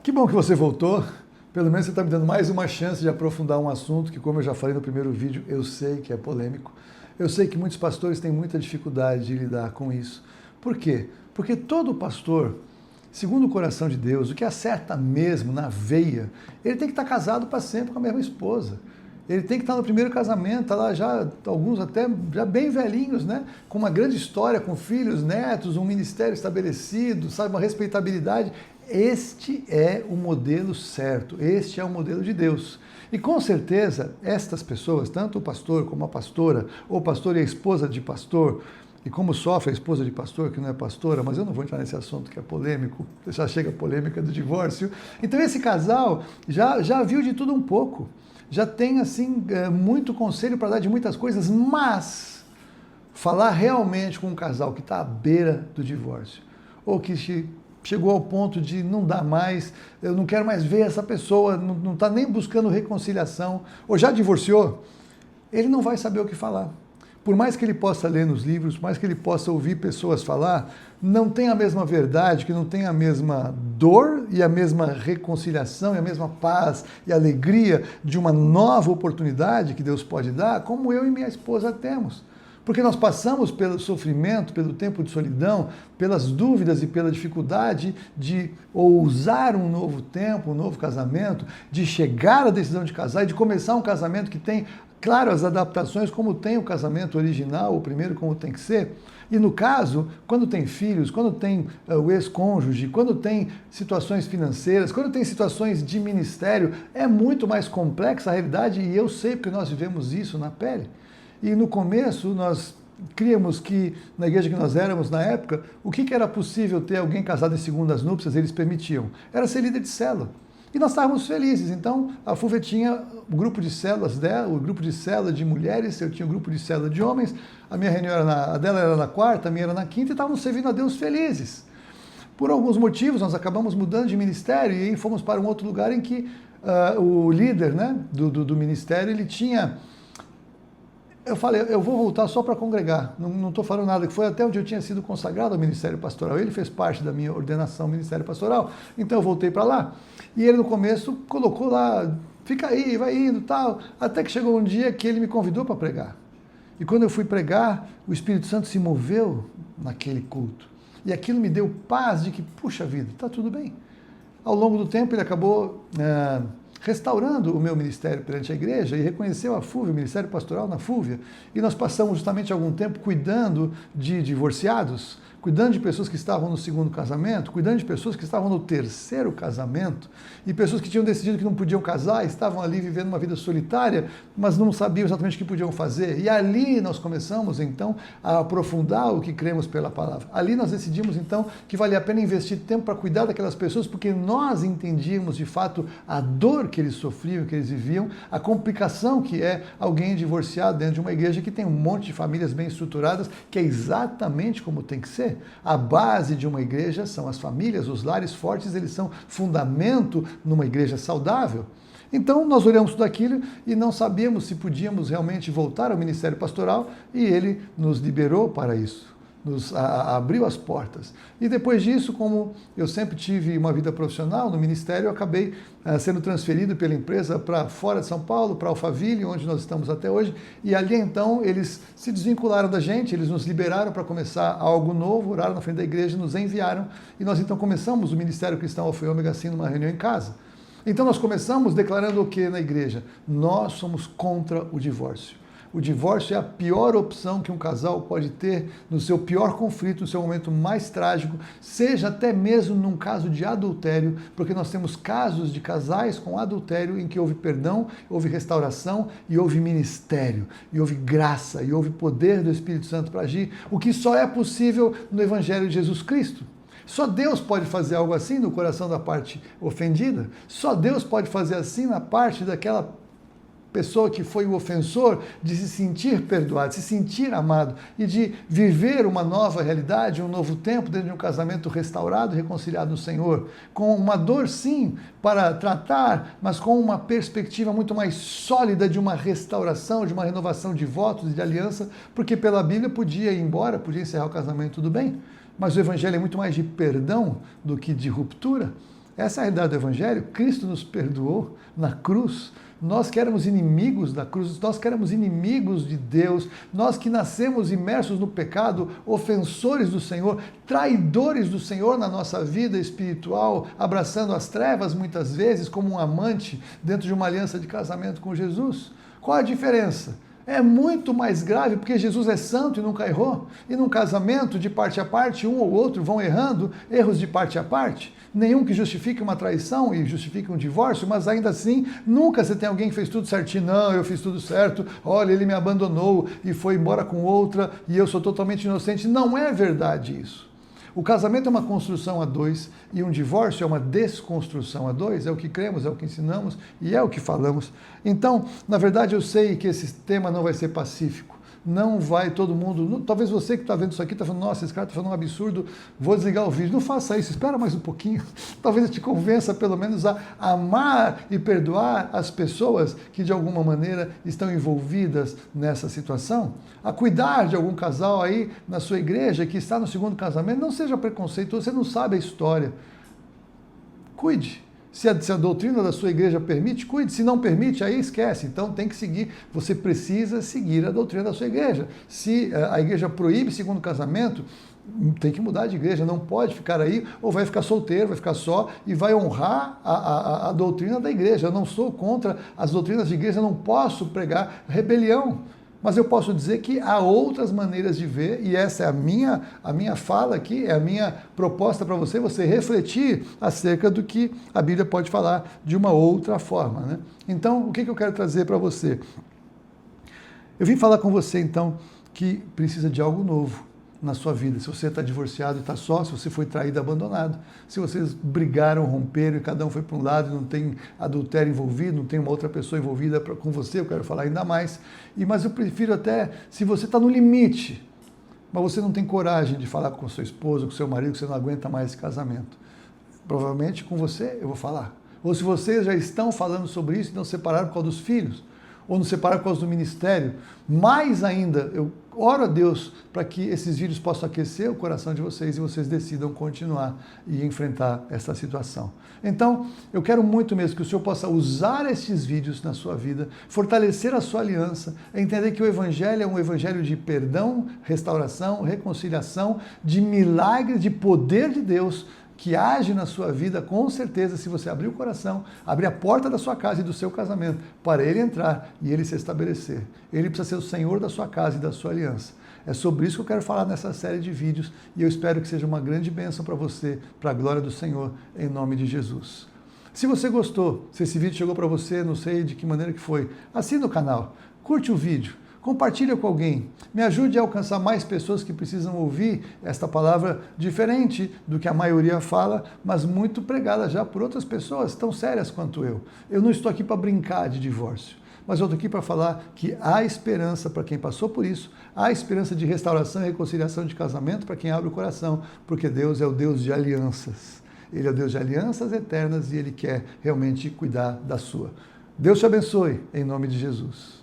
Que bom que você voltou. Pelo menos você está me dando mais uma chance de aprofundar um assunto que, como eu já falei no primeiro vídeo, eu sei que é polêmico. Eu sei que muitos pastores têm muita dificuldade de lidar com isso. Por quê? Porque todo pastor, segundo o coração de Deus, o que acerta mesmo na veia, ele tem que estar casado para sempre com a mesma esposa. Ele tem que estar no primeiro casamento, tá lá já, alguns até já bem velhinhos, né? Com uma grande história, com filhos, netos, um ministério estabelecido, sabe, uma respeitabilidade. Este é o modelo certo, este é o modelo de Deus. E com certeza, estas pessoas, tanto o pastor como a pastora, ou o pastor e a esposa de pastor, e como sofre a esposa de pastor, que não é pastora, mas eu não vou entrar nesse assunto que é polêmico, já chega a polêmica do divórcio. Então esse casal já viu de tudo um pouco, já tem assim muito conselho para dar de muitas coisas, mas falar realmente com um casal que está à beira do divórcio, ou que chegou ao ponto de não dar mais, eu não quero mais ver essa pessoa, não está nem buscando reconciliação, ou já divorciou, ele não vai saber o que falar. Por mais que ele possa ler nos livros, por mais que ele possa ouvir pessoas falar, não tem a mesma verdade, que não tem a mesma dor e a mesma reconciliação e a mesma paz e alegria de uma nova oportunidade que Deus pode dar, como eu e minha esposa temos. Porque nós passamos pelo sofrimento, pelo tempo de solidão, pelas dúvidas e pela dificuldade de ousar um novo tempo, um novo casamento, de chegar à decisão de casar e de começar um casamento que tem, claro, as adaptações como tem o casamento original, o primeiro como tem que ser. E no caso, quando tem filhos, quando tem o ex-cônjuge, quando tem situações financeiras, quando tem situações de ministério, é muito mais complexa a realidade e eu sei porque nós vivemos isso na pele. E no começo nós críamos que, na igreja que nós éramos na época, o que era possível ter alguém casado em segundas núpcias, eles permitiam? Era ser líder de célula. E nós estávamos felizes. Então, a Fúvia tinha o grupo de células dela, o grupo de célula de mulheres, eu tinha o grupo de célula de homens, a minha reunião a dela era na quarta, a minha era na quinta, e estávamos servindo a Deus felizes. Por alguns motivos, nós acabamos mudando de ministério e aí fomos para um outro lugar em que o líder, né, do ministério, ele tinha... Eu falei, eu vou voltar só para congregar, não estou falando nada, que foi até onde eu tinha sido consagrado ao Ministério Pastoral. Ele fez parte da minha ordenação ao Ministério Pastoral, então eu voltei para lá. E ele no começo colocou lá, fica aí, vai indo tal, até que chegou um dia que ele me convidou para pregar. E quando eu fui pregar, o Espírito Santo se moveu naquele culto. E aquilo me deu paz de que, puxa vida, está tudo bem. Ao longo do tempo ele acabou... restaurando o meu ministério perante a igreja e reconheceu a Fúvia, o Ministério Pastoral na Fúvia, e nós passamos justamente algum tempo cuidando de divorciados, cuidando de pessoas que estavam no segundo casamento, cuidando de pessoas que estavam no terceiro casamento, e pessoas que tinham decidido que não podiam casar, estavam ali vivendo uma vida solitária, mas não sabiam exatamente o que podiam fazer. E ali nós começamos, então, a aprofundar o que cremos pela palavra. Ali nós decidimos, então, que valia a pena investir tempo para cuidar daquelas pessoas, porque nós entendíamos, de fato, a dor que eles sofriam, que eles viviam, a complicação que é alguém divorciado dentro de uma igreja que tem um monte de famílias bem estruturadas, que é exatamente como tem que ser. A base de uma igreja são as famílias, os lares fortes, eles são fundamento numa igreja saudável. Então nós olhamos tudo aquilo e não sabíamos se podíamos realmente voltar ao ministério pastoral e ele nos liberou para isso. Nos abriu as portas. E depois disso, como eu sempre tive uma vida profissional no ministério, eu acabei sendo transferido pela empresa para fora de São Paulo, para Alphaville, onde nós estamos até hoje, e ali então eles se desvincularam da gente, eles nos liberaram para começar algo novo, oraram na frente da igreja, nos enviaram, e nós então começamos o Ministério Cristão Alfa e Ômega assim numa reunião em casa. Então nós começamos declarando o que na igreja? Nós somos contra o divórcio. O divórcio é a pior opção que um casal pode ter no seu pior conflito, no seu momento mais trágico, seja até mesmo num caso de adultério, porque nós temos casos de casais com adultério em que houve perdão, houve restauração e houve ministério, e houve graça, e houve poder do Espírito Santo para agir, o que só é possível no Evangelho de Jesus Cristo. Só Deus pode fazer algo assim no coração da parte ofendida, só Deus pode fazer assim na parte daquela pessoa que foi o ofensor, de se sentir perdoado, de se sentir amado e de viver uma nova realidade, um novo tempo dentro de um casamento restaurado, reconciliado no Senhor, com uma dor sim para tratar, mas com uma perspectiva muito mais sólida de uma restauração, de uma renovação de votos e de aliança, porque pela Bíblia podia ir embora, podia encerrar o casamento, tudo bem, mas o Evangelho é muito mais de perdão do que de ruptura. Essa é a realidade do Evangelho. Cristo nos perdoou na cruz. Nós que éramos inimigos da cruz, nós que éramos inimigos de Deus, nós que nascemos imersos no pecado, ofensores do Senhor, traidores do Senhor na nossa vida espiritual, abraçando as trevas muitas vezes como um amante dentro de uma aliança de casamento com Jesus. Qual a diferença? É muito mais grave, porque Jesus é santo e nunca errou. E num casamento, de parte a parte, um ou outro vão errando, erros de parte a parte. Nenhum que justifique uma traição e justifique um divórcio, mas ainda assim, nunca você tem alguém que fez tudo certinho. Não, eu fiz tudo certo, olha, ele me abandonou e foi embora com outra e eu sou totalmente inocente. Não é verdade isso. O casamento é uma construção a dois e um divórcio é uma desconstrução a dois, é o que cremos, é o que ensinamos e é o que falamos. Então, na verdade, eu sei que esse tema não vai ser pacífico. Não vai todo mundo, talvez você que está vendo isso aqui está falando, nossa, esse cara está falando um absurdo, vou desligar o vídeo. Não faça isso, espera mais um pouquinho. Talvez eu te convença pelo menos a amar e perdoar as pessoas que de alguma maneira estão envolvidas nessa situação. A cuidar de algum casal aí na sua igreja que está no segundo casamento. Não seja preconceituoso, você não sabe a história. Cuide. Se a doutrina da sua igreja permite, cuide. Se não permite, aí esquece. Então tem que seguir. Você precisa seguir a doutrina da sua igreja. Se a igreja proíbe segundo casamento, tem que mudar de igreja. Não pode ficar aí, ou vai ficar solteiro, vai ficar só e vai honrar a doutrina da igreja. Eu não sou contra as doutrinas de igreja, eu não posso pregar rebelião. Mas eu posso dizer que há outras maneiras de ver, e essa é a minha fala aqui, é a minha proposta para você refletir acerca do que a Bíblia pode falar de uma outra forma, né? Então, o que eu quero trazer para você? Eu vim falar com você, então, que precisa de algo novo na sua vida. Se você está divorciado e está só, se você foi traído, abandonado, se vocês brigaram, romperam e cada um foi para um lado e não tem adultério envolvido, não tem uma outra pessoa envolvida com você, eu quero falar ainda mais. Mas eu prefiro até, se você está no limite, mas você não tem coragem de falar com seu esposo, com seu marido, que você não aguenta mais esse casamento. Provavelmente com você eu vou falar. Ou se vocês já estão falando sobre isso e não separaram por causa dos filhos, ou não separaram por causa do ministério, mais ainda, eu oro a Deus para que esses vídeos possam aquecer o coração de vocês e vocês decidam continuar e enfrentar essa situação. Então, eu quero muito mesmo que o Senhor possa usar esses vídeos na sua vida, fortalecer a sua aliança, entender que o Evangelho é um Evangelho de perdão, restauração, reconciliação, de milagre, de poder de Deus, que age na sua vida, com certeza, se você abrir o coração, abrir a porta da sua casa e do seu casamento, para ele entrar e ele se estabelecer. Ele precisa ser o Senhor da sua casa e da sua aliança. É sobre isso que eu quero falar nessa série de vídeos e eu espero que seja uma grande bênção para você, para a glória do Senhor, em nome de Jesus. Se você gostou, se esse vídeo chegou para você, não sei de que maneira que foi, assina o canal, curte o vídeo, compartilha com alguém, me ajude a alcançar mais pessoas que precisam ouvir esta palavra diferente do que a maioria fala, mas muito pregada já por outras pessoas tão sérias quanto eu. Eu não estou aqui para brincar de divórcio, mas eu estou aqui para falar que há esperança para quem passou por isso, há esperança de restauração e reconciliação de casamento para quem abre o coração, porque Deus é o Deus de alianças. Ele é o Deus de alianças eternas e Ele quer realmente cuidar da sua. Deus te abençoe, em nome de Jesus.